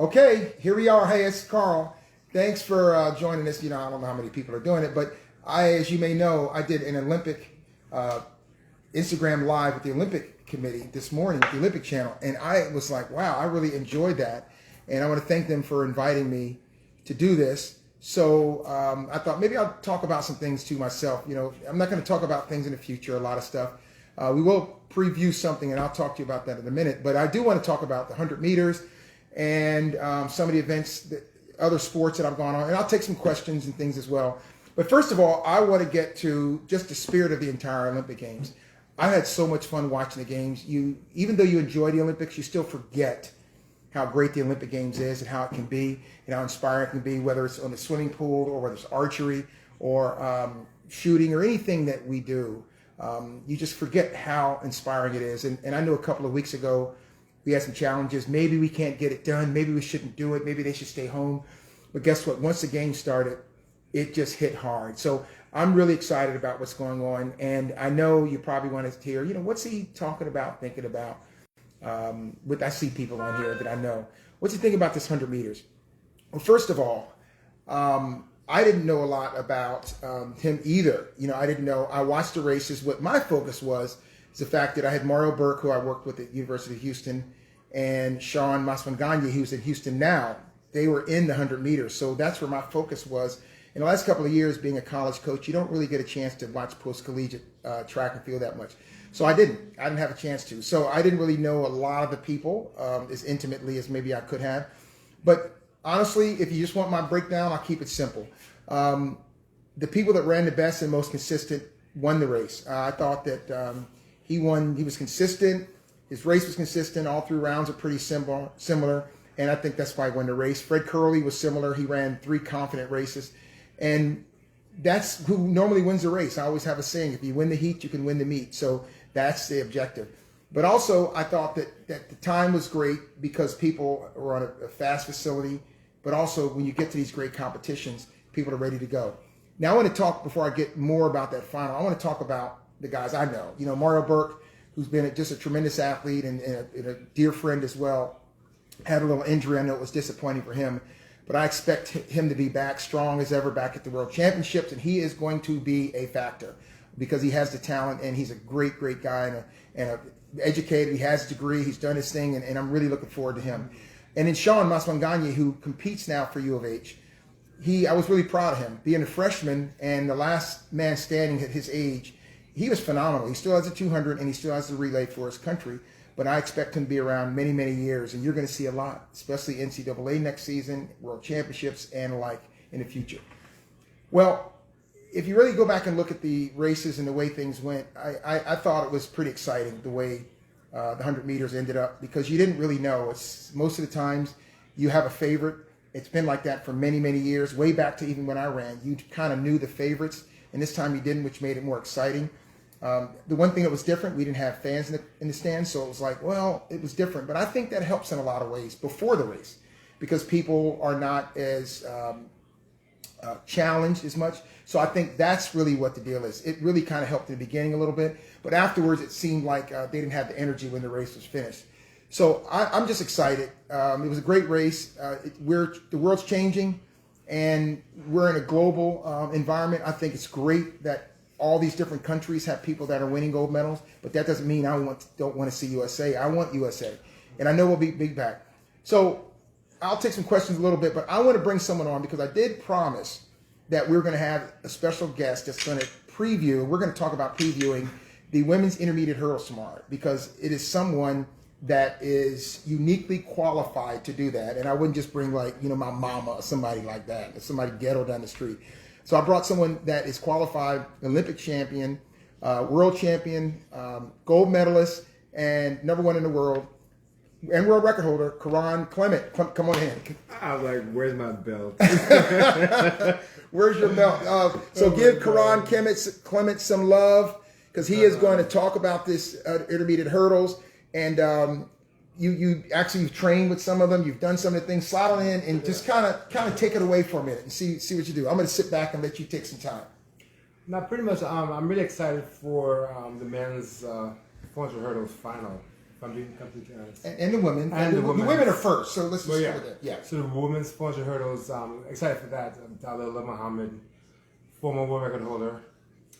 Okay, here we are. Hey, it's Carl. Thanks for joining us. I don't know how many people are doing it, but as you may know, I did an Olympic Instagram Live with the Olympic Committee this morning with the Olympic Channel, and I was like, wow, I really enjoyed that, and I want to thank them for inviting me to do this. So I thought maybe I'll talk about some things to myself. I'm not going to talk about things in the future, a lot of stuff. We will preview something, and I'll talk to you about that in a minute, but I do want to talk about the 100 meters and some of the events, other sports that I've gone on, and I'll take some questions and things as well. But first of all, I want to get to just the spirit of the entire Olympic Games. I had so much fun watching the games. Even though you enjoy the Olympics, you still forget how great the Olympic Games is and how it can be and how inspiring it can be, whether it's on the swimming pool or whether it's archery or shooting or anything that we do. You just forget how inspiring it is. And I know a couple of weeks ago, we had some challenges. Maybe we can't get it done. Maybe we shouldn't do it. Maybe they should stay home. But guess what? Once the game started, it just hit hard. So I'm really excited about what's going on. And I know you probably want to hear, what's he talking about, thinking about? I see people on here that I know. What's he thinking about this 100 meters? Well, first of all, I didn't know a lot about him either. I didn't know. I watched the races. What my focus was is the fact that I had Mario Burke, who I worked with at University of Houston, and Sean Maswanganyi, who's in Houston now. They were in the 100 meters. So that's where my focus was. In the last couple of years, being a college coach, you don't really get a chance to watch post-collegiate track and field that much. So I didn't have a chance to. So I didn't really know a lot of the people as intimately as maybe I could have. But honestly, if you just want my breakdown, I'll keep it simple. The people that ran the best and most consistent won the race. I thought that he won. He was consistent. His race was consistent. All three rounds are pretty similar. And I think that's why he won the race. Fred Curley was similar. He ran 3 confident races. And that's who normally wins the race. I always have a saying, if you win the heat, you can win the meet. So that's the objective. But also, I thought that the time was great because people were on a fast facility. But also, when you get to these great competitions, people are ready to go. Now, I want to talk, before I get more about that final, I want to talk about the guys I know. Mario Burke, who's been just a tremendous athlete and a dear friend as well, had a little injury. I know it was disappointing for him. But I expect him to be back strong as ever, back at the World Championships, and he is going to be a factor because he has the talent and he's a great, great guy and educated. He has a degree. He's done his thing, and I'm really looking forward to him. And then Sean Maswanganyi, who competes now for U of H, I was really proud of him. Being a freshman and the last man standing at his age, he was phenomenal. He still has a 200 and he still has the relay for his country. But I expect him to be around many, many years, and you're going to see a lot, especially NCAA next season, World Championships, and alike in the future. Well, if you really go back and look at the races and the way things went, I thought it was pretty exciting the way the 100 meters ended up because you didn't really know. Most of the times you have a favorite. It's been like that for many, many years, way back to even when I ran. You kind of knew the favorites, and this time you didn't, which made it more exciting. The one thing that was different, we didn't have fans in the stands, so it was like, well, it was different. But I think that helps in a lot of ways before the race because people are not as challenged as much. So I think that's really what the deal is. It really kind of helped in the beginning a little bit, but afterwards it seemed like they didn't have the energy when the race was finished. So I'm just excited. It was a great race. The world's changing, and we're in a global environment. I think it's great that all these different countries have people that are winning gold medals, but that doesn't mean I don't want to see USA. I want USA, and I know we'll be big back. So I'll take some questions a little bit, but I want to bring someone on because I did promise that we're going to have a special guest that's going to preview. We're going to talk about previewing the women's intermediate hurdles tomorrow because it is someone that is uniquely qualified to do that. And I wouldn't just bring my mama or somebody like that, or somebody ghetto down the street. So I brought someone that is qualified, Olympic champion, world champion, gold medalist, and #1 in the world, and world record holder, Karan Clement. Come on in. I was like, where's my belt? Where's your belt? So give Karan Clement some love because he is going to talk about this intermediate hurdles. And you've trained with some of them. You've done some of the things. Slide on in and just kind of take it away for a minute and see what you do. I'm going to sit back and let you take some time. Now, pretty much, I'm really excited for the men's 400 hurdles final. if I'm being completely honest. And the women. And the women. The women are first, so let's just Well, start with that. Yeah. So the women's 400 hurdles, excited for that. Dalila Muhammad, former world record holder.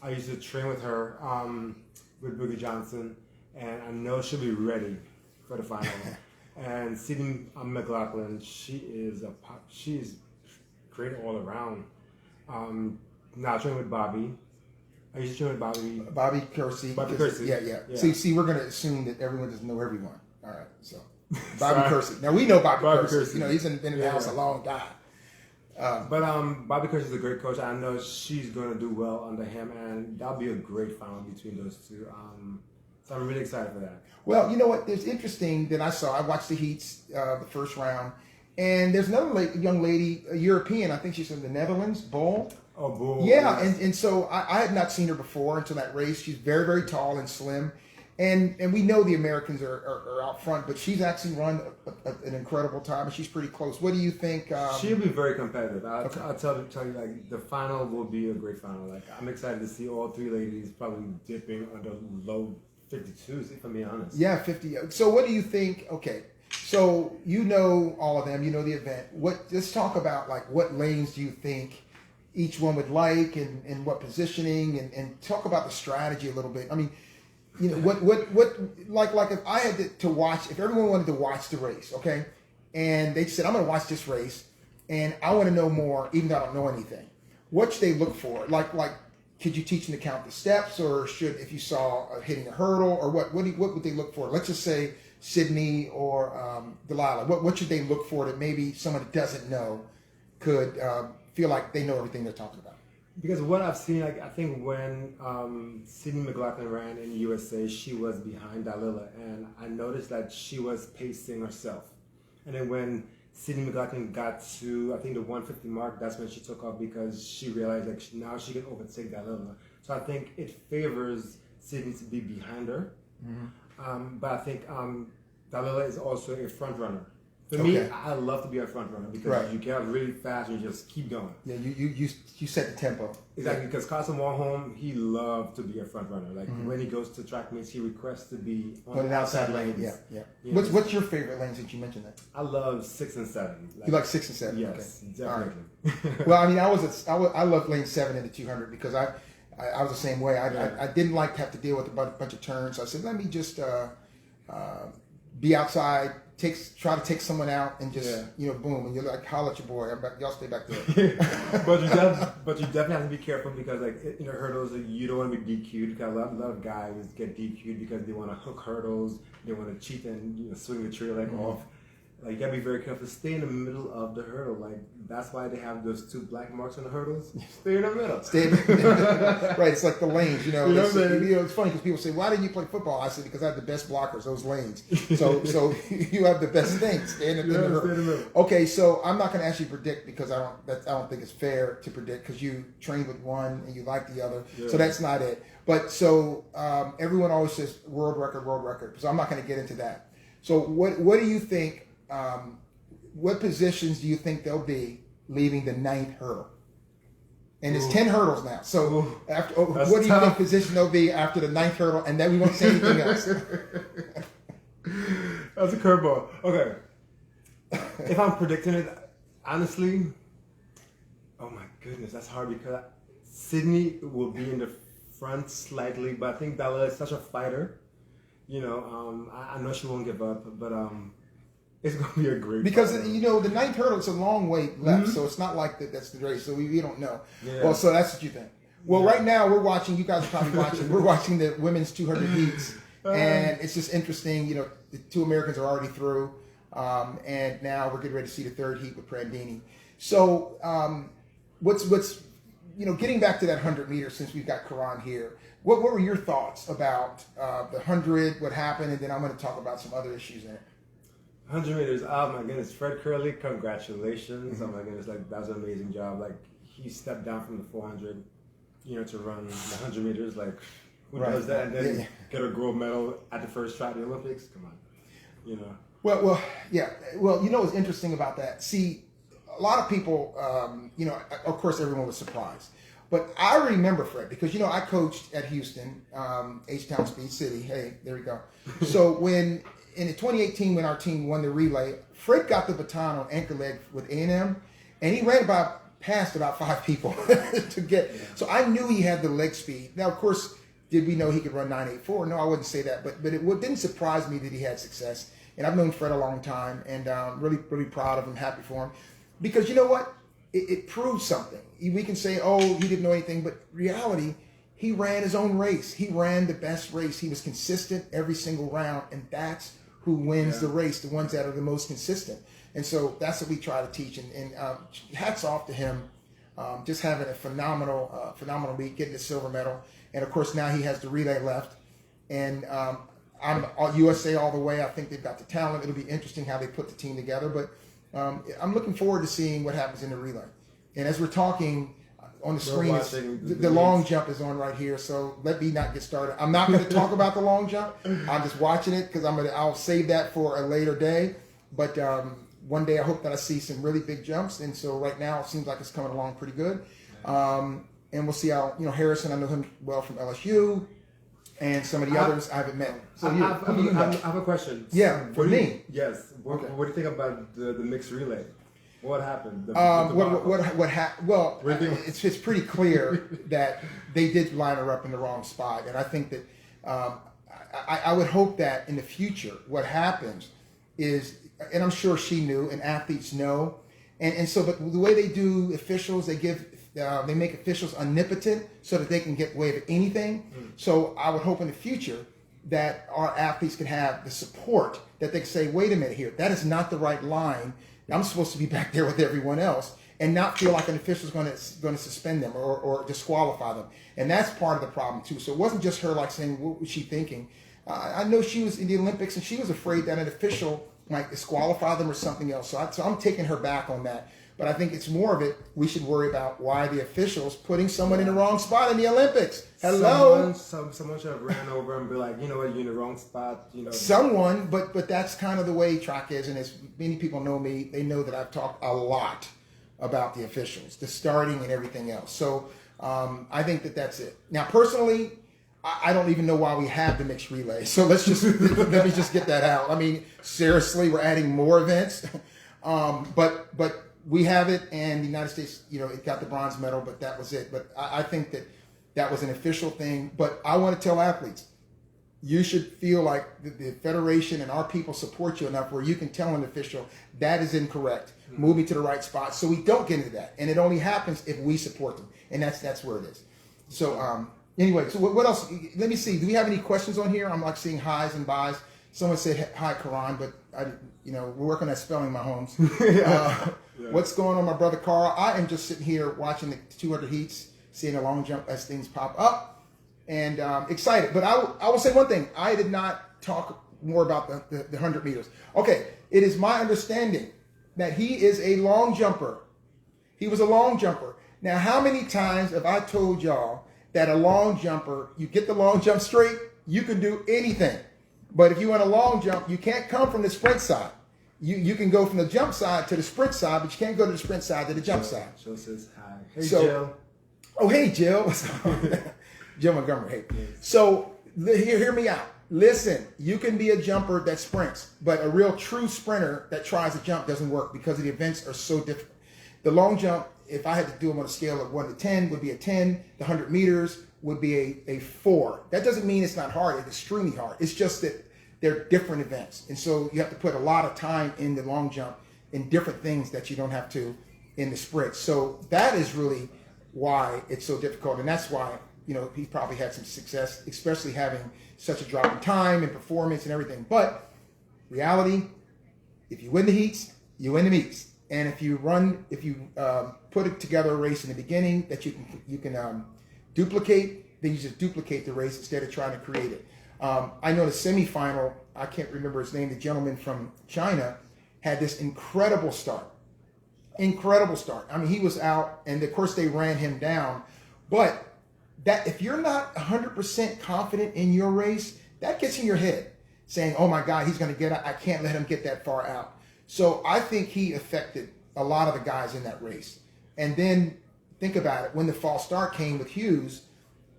I used to train with her with Boogie Johnson, and I know she'll be ready for the final. And Sydney McLaughlin, she's great all around. Now I train with Bobby. I used to train with Bobby Kersey. Bobby Kersey. Yeah. Yeah. See, we're going to assume that everyone doesn't know everyone. All right, so Bobby Kersey. Now we know Bobby Kersey. You know, he's been in the house a long time. But Bobby Kersey is a great coach. I know she's going to do well under him, and that'll be a great final between those two. So I'm really excited for that. Well, you know what? There's interesting that I watched the heats, the first round, and there's another young lady, a European. I think she's from the Netherlands, Bull. Oh, Bull. Yeah, Yes. and so I had not seen her before until that race. She's very, very tall and slim. And we know the Americans are out front, but she's actually run an incredible time, and she's pretty close. What do you think? She'll be very competitive. I'll tell you, like, the final will be a great final. Like, I'm excited to see all three ladies probably dipping under low 52s, if I'm being honest. Yeah, 50. So what do you think? Okay, so you know all of them. You know the event. Let's talk about, like, what lanes do you think each one would like, and what positioning, and talk about the strategy a little bit. I mean, you know, what like if I had to watch, if everyone wanted to watch the race, okay, and they said, I'm going to watch this race, and I want to know more, even though I don't know anything, what should they look for? Like, could you teach them to count the steps, or if you saw hitting a hurdle, or what would they look for? Let's just say Sydney or Delilah. What should they look for that maybe someone that doesn't know could feel like they know everything they're talking about? Because what I've seen, like, I think when Sydney McLaughlin ran in USA, she was behind Dalila, and I noticed that she was pacing herself. And then when Sydney McLaughlin got to, I think, the 150 mark, that's when she took off, because she realized, like, now she can overtake Dalila. So I think it favors Sydney to be behind her. Mm-hmm. But I think Dalila is also a front runner. For me, I love to be a front runner, because you get out really fast and you just keep going. Yeah, you set the tempo. Exactly, because Carson Warholm, he loved to be a front runner. Like, when he goes to track meets, he requests to be on an outside lane. Yeah. What's your favorite lane, since you mentioned that? I love 6 and 7. You like 6 and 7? Yes, okay. definitely. Right. Well, I mean, I love lane 7 in the 200, because I was the same way. I didn't like to have to deal with a bunch of turns. So I said, let me just be outside, try to take someone out, and just boom, and you're like, holla at your boy. Y'all stay back there. but you definitely have to be careful, because, like, in the hurdles, you don't want to be DQ'd. Because a lot of guys get DQ'd because they want to hook hurdles, they want to cheat and swing the tree leg off. Like, you gotta be very careful. Stay in the middle of the hurdle. Like, that's why they have those 2 black marks on the hurdles. Stay in the middle. Right, it's like the lanes, You know what I'm saying? It's funny because people say, why didn't you play football? I said, because I have the best blockers, those lanes. So you have the best things. Stay in the middle. Okay, so I'm not going to actually predict, because I don't think it's fair to predict, because you trained with one and you like the other. Yeah. So that's not it. But so everyone always says world record. So I'm not going to get into that. So what do you think? What positions do you think they'll be leaving the 9th hurdle? And it's 10 hurdles now. So what do you think position they'll be after the 9th hurdle? And then we won't say anything else. That's a curveball. Okay. If I'm predicting it, honestly, oh my goodness, that's hard, because Sydney will be in the front slightly, but I think Dalila is such a fighter. I know she won't give up, but it's going to be a great because fight. The 9th hurdle is a long way left, so it's not like that's the race. So we don't know. Yeah. Well, so that's what you think. Well, right now we're watching. You guys are probably watching. We're watching the women's 200 heats, and it's just interesting. The 2 Americans are already through, and now we're getting ready to see the 3rd heat with Prandini. So what's getting back to that 100 meters, since we've got Karan here. What were your thoughts about the 100? What happened, and then I'm going to talk about some other issues in it. 100 meters, oh my goodness, Fred Curley, congratulations. Oh my goodness, like, that was an amazing job. Like, he stepped down from the 400, to run the 100 meters. Like, who does that? And then get a gold medal at the first try at the Olympics? Come on, Well, yeah. Well, what's interesting about that? See, a lot of people, of course everyone was surprised. But I remember Fred because, I coached at Houston, H-Town Speed City. Hey, there we go. So in 2018, when our team won the relay, Fred got the baton on anchor leg with A&M, and he ran past about 5 people to get. So I knew he had the leg speed. Now, of course, did we know he could run 9.84? No, I wouldn't say that. But it didn't surprise me that he had success. And I've known Fred a long time, and really, really proud of him, happy for him. Because you know what? It proves something. We can say, oh, he didn't know anything, but reality, he ran his own race. He ran the best race. He was consistent every single round, and that's who wins the race, the ones that are the most consistent. And so that's what we try to teach. And hats off to him, just having a phenomenal week, getting the silver medal. And of course, now he has the relay left. And I'm USA all the way. I think they've got the talent. It'll be interesting how they put the team together. But I'm looking forward to seeing what happens in the relay. And as we're talking on the screen, the long jump is on right here. So let me not get started. I'm not going to talk about the long jump. I'm just watching it because I'll save that for a later day. But one day I hope that I see some really big jumps. And so right now it seems like it's coming along pretty good. And we'll see how, Harrison, I know him well from LSU. And some of the others I haven't met. So I have a question. Yeah, for me. Yes. What do you think about the mixed relay? What happened? What happened? Well, it's pretty clear that they did line her up in the wrong spot. And I think that I would hope that in the future what happens is, and I'm sure she knew and athletes know, and so, but the way they do officials, they make officials omnipotent so that they can get away with anything. So I would hope in the future that our athletes can have the support that they can say, wait a minute here, that is not the right line. I'm supposed to be back there with everyone else and not feel like an official is going to suspend them or disqualify them. And that's part of the problem too. So it wasn't just her like saying, what was she thinking? I know she was in the Olympics and she was afraid that an official might disqualify them or something else. So I'm taking her back on that. But I think it's more of it. We should worry about why the officials putting someone in the wrong spot in the Olympics. Hello, someone should have ran over and be like, you know what, you're in the wrong spot. Someone, but that's kind of the way track is. And as many people know me, they know that I've talked a lot about the officials, the starting and everything else. So I think that's it. Now, personally, I don't even know why we have the mixed relay. So let me just get that out. I mean, seriously, we're adding more events, but. We have it, and the United States, it got the bronze medal, but that was it. But I think that was an official thing. But I want to tell athletes, you should feel like the federation and our people support you enough where you can tell an official that is incorrect. Move me to the right spot, so we don't get into that. And it only happens if we support them, and that's where it is. So anyway, so what else? Let me see. Do we have any questions on here? I'm like seeing highs and buys. Someone said hi, Karan, but we're working at spelling, Mahomes. What's going on, my brother Carl? I am just sitting here watching the 200 heats, seeing a long jump as things pop up, and excited. But I will say one thing. I did not talk more about the 100 meters. Okay, it is my understanding that he is a long jumper. He was a long jumper. Now, how many times have I told y'all that a long jumper, you get the long jump straight, you can do anything. But if you want a long jump, you can't come from the sprint side. You can go from the jump side to the sprint side, but you can't go to the sprint side to the jump side. Jill says hi. Hey, Jill. Oh, hey, Jill. What's going on? Jill Montgomery. Hey. Yes. So hear me out. Listen, you can be a jumper that sprints, but a real true sprinter that tries to jump doesn't work because the events are so different. The long jump, if I had to do them on a scale of 1 to 10, would be a 10. The 100 meters would be a 4. That doesn't mean it's not hard. It's extremely hard. It's just that they're different events. And so you have to put a lot of time in the long jump in different things that you don't have to in the sprint. So that is really why it's so difficult. And that's why, he probably had some success, especially having such a drop in time and performance and everything. But reality, if you win the heats, you win the meets. And if you put it together a race in the beginning that you can duplicate, then you just duplicate the race instead of trying to create it. I know the semifinal, I can't remember his name, the gentleman from China had this incredible start. I mean, he was out, and of course they ran him down. But that if you're not 100% confident in your race, that gets in your head, saying, oh my God, he's going to get out. I can't let him get that far out. So I think he affected a lot of the guys in that race. And then think about it. When the false start came with Hughes,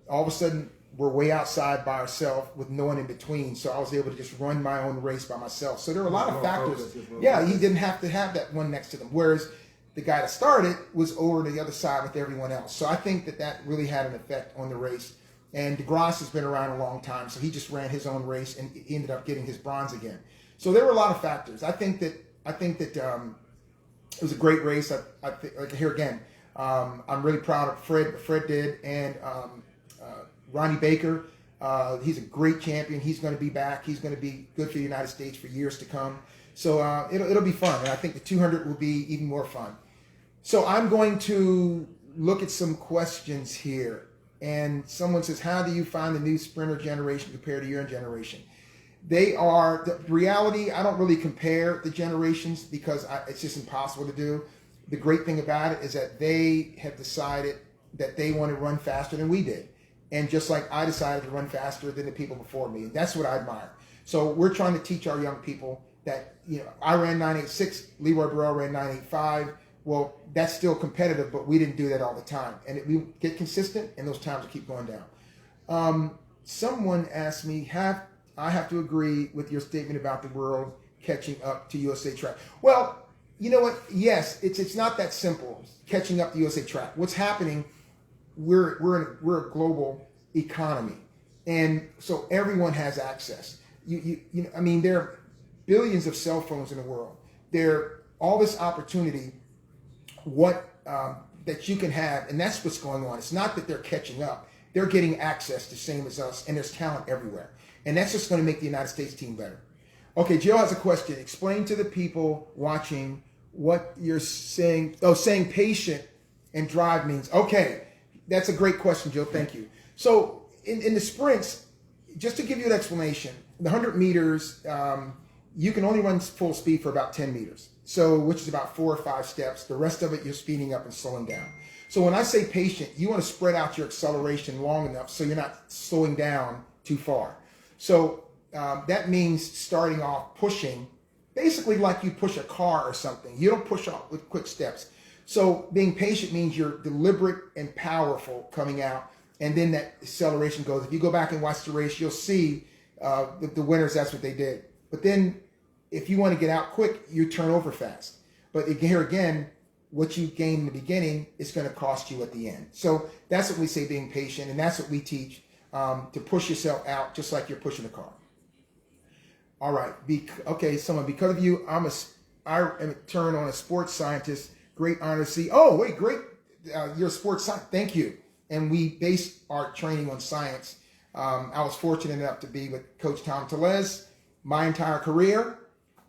all of a sudden we're way outside by ourselves with no one in between. So I was able to just run my own race by myself. So there were a lot of factors. Yeah, he didn't have to have that one next to them. Whereas the guy that started was over to the other side with everyone else. So I think that really had an effect on the race. And DeGrasse has been around a long time, so he just ran his own race and he ended up getting his bronze again. So there were a lot of factors. I think that it was a great race. I think, like, here again, I'm really proud of Fred did, and Ronnie Baker. He's a great champion. He's going to be back. He's going to be good for the United States for years to come. So it'll be fun, and I think the 200 will be even more fun. So I'm going to look at some questions here. And someone says, how do you find the new sprinter generation compared to your generation? They are, the reality, I don't really compare the generations because it's just impossible to do. The great thing about it is that they have decided that they want to run faster than we did. And just like I decided to run faster than the people before me. And that's what I admire. So we're trying to teach our young people that, I ran 9.86, Leroy Burrell ran 9.85. Well, that's still competitive, but we didn't do that all the time. And we get consistent, and those times will keep going down. Someone asked me, I have to agree with your statement about the world catching up to USA Track. Well, you know what? Yes, it's not that simple, catching up to USA Track. What's happening, we're a global economy. And so everyone has access. I mean, there are billions of cell phones in the world. There are all this opportunity that you can have, and that's what's going on. It's not that they're catching up. They're getting access the same as us, and there's talent everywhere. And that's just going to make the United States team better. Okay, Joe has a question. Explain to the people watching what you're saying. Oh, saying patient and drive means. Okay, that's a great question, Joe. Thank you. So in the sprints, just to give you an explanation, the 100 meters, you can only run full speed for about 10 meters. So, which is about 4 or 5 steps. The rest of it, you're speeding up and slowing down. So when I say patient, you want to spread out your acceleration long enough so you're not slowing down too far. So that means starting off pushing, basically like you push a car or something. You don't push off with quick steps. So being patient means you're deliberate and powerful coming out, and then that acceleration goes. If you go back and watch the race, you'll see the winners, that's what they did. But then if you want to get out quick, you turn over fast. But here again, what you gain in the beginning is going to cost you at the end. So that's what we say, being patient, and that's what we teach, to push yourself out just like you're pushing a car. All right. Okay, someone, because of you, I am a turn on a sports scientist. Great honor to see. Oh, wait, great. You're a sports scientist. Thank you. And we base our training on science. I was fortunate enough to be with Coach Tom Tellez my entire career.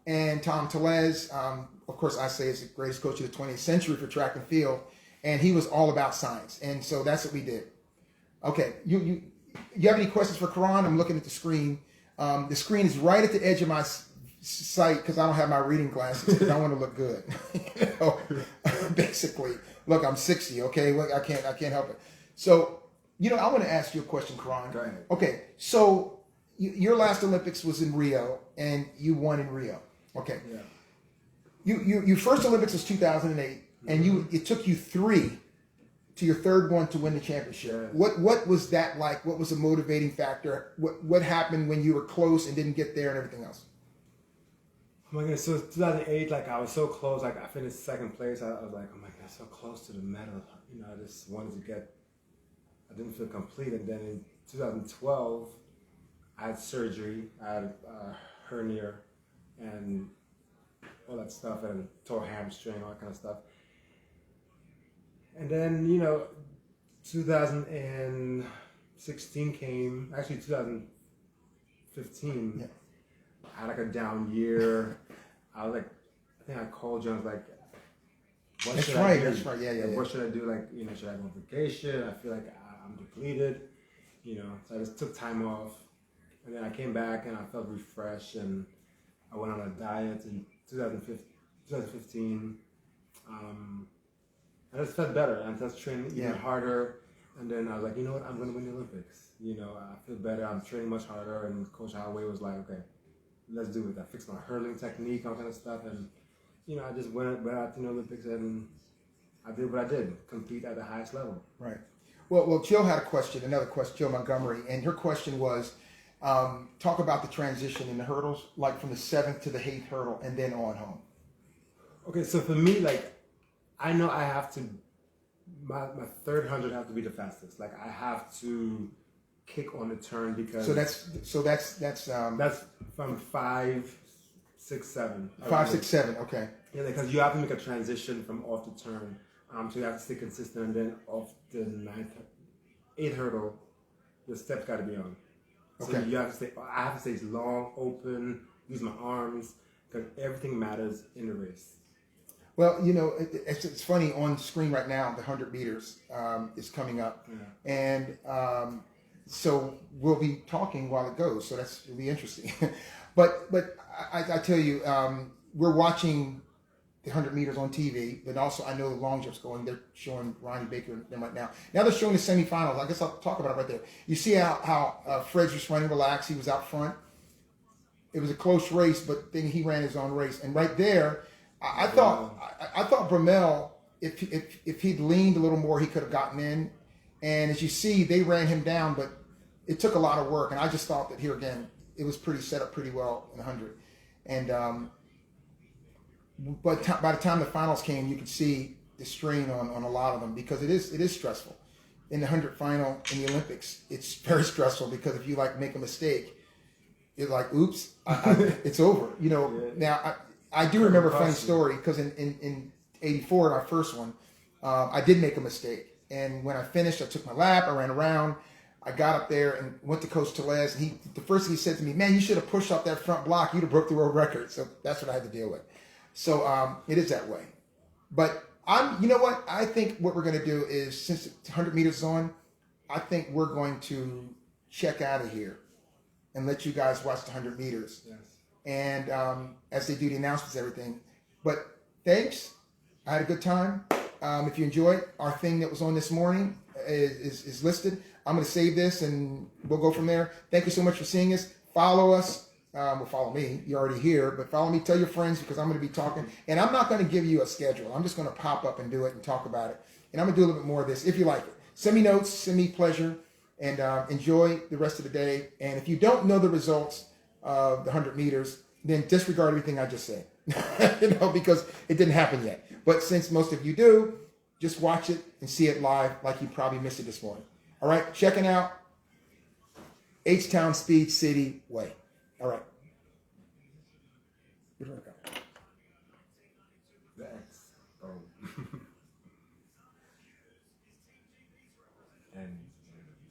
And Tom Tellez, of course, I say is the greatest coach of the 20th century for track and field. And he was all about science. And so that's what we did. Okay, you have any questions for Karan? I'm looking at the screen. The screen is right at the edge of my site because I don't have my reading glasses because I want to look good. Basically, look, I'm 60. Okay, look, I can't help it. So, I want to ask you a question, Karan. Go ahead. Okay, so your last Olympics was in Rio, and you won in Rio. Okay. Yeah. Your first Olympics was 2008, and it took you 3 to your third one to win the championship. Yes. What was that like? What was the motivating factor? What happened when you were close and didn't get there and everything else? Oh my goodness, so 2008, I was so close, I finished second place. I was like, oh my God, so close to the medal. I just wanted to I didn't feel complete. And then in 2012, I had surgery. I had a hernia and all that stuff, and tore hamstring, all that kind of stuff. And then, 2016 came, actually 2015. Yeah. I had a down year. I think I called you. I was like, what should I do? That's right. Yeah. What should I do? Should I go on vacation? I feel like I'm depleted. So I just took time off. And then I came back and I felt refreshed, and I went on a diet in 2015. I just felt better, and I just trained even harder. And then I was like, you know what? I'm going to win the Olympics. I feel better. I'm training much harder. And Coach Holloway was like, okay, let's do it. I fixed my hurling technique, all kind of stuff. And, I just went out to the Olympics, and I did what I did, compete at the highest level. Right. Well, Jill had a question, another question, Jill Montgomery, and her question was, talk about the transition in the hurdles, like from the 7th to the 8th hurdle and then on home. Okay, so for me, like, I know I have to, my third 100 have to be the fastest. Like, I have to kick on the turn because... So that's from 5, 6, 7. 5, 6, 7, okay. Yeah, because you have to make a transition from off the turn. So you have to stay consistent, and then off the 9th, 8th hurdle, the steps got to be on. So Okay. you have to stay. I have to stay long, open, use my arms, because everything matters in the race. Well, you know, it's funny on screen right now. The 100 meters is coming up, and so we'll be talking while it goes. So it'll be interesting. but I tell you, we're watching the 100 meters on TV, but also I know the long jump's going. They're showing Ronnie Baker and them right now. Now they're showing the semifinals. I guess I'll talk about it right there. You see how Fred's just running relaxed. He was out front. It was a close race, but then he ran his own race. And right there, I thought Bromell, if he'd leaned a little more, he could have gotten in. And as you see, they ran him down, but it took a lot of work. And I just thought that here again, it was set up pretty well in the 100. And but by the time the finals came, you could see the strain on a lot of them because it is stressful. In the 100 final in the Olympics, it's very stressful because if you make a mistake, it's like, oops, it's over. You know. Yeah. Now I do remember a funny story because in '84, our first one, I did make a mistake, and when I finished, I took my lap, I ran around. I got up there and went to Coach Tellez, and the first thing he said to me, "Man, you should have pushed off that front block. You'd have broke the world record." So that's what I had to deal with. So it is that way. But you know what? I think what we're going to do is, since 100 meters is on, I think we're going to check out of here and let you guys watch the 100 meters. Yes. And as they do the announcements and everything. But thanks. I had a good time. If you enjoyed, our thing that was on this morning is listed. I'm going to save this and we'll go from there. Thank you so much for seeing us. Follow us. Well, follow me. You're already here, but follow me. Tell your friends because I'm going to be talking. And I'm not going to give you a schedule. I'm just going to pop up and do it and talk about it. And I'm going to do a little bit more of this if you like it. Send me notes. Send me pleasure. And enjoy the rest of the day. And if you don't know the results of the 100 meters, then disregard everything I just said. Because it didn't happen yet. But since most of you do, just watch it and see it live like you probably missed it this morning. All right, checking out H-Town Speed City Way. All right.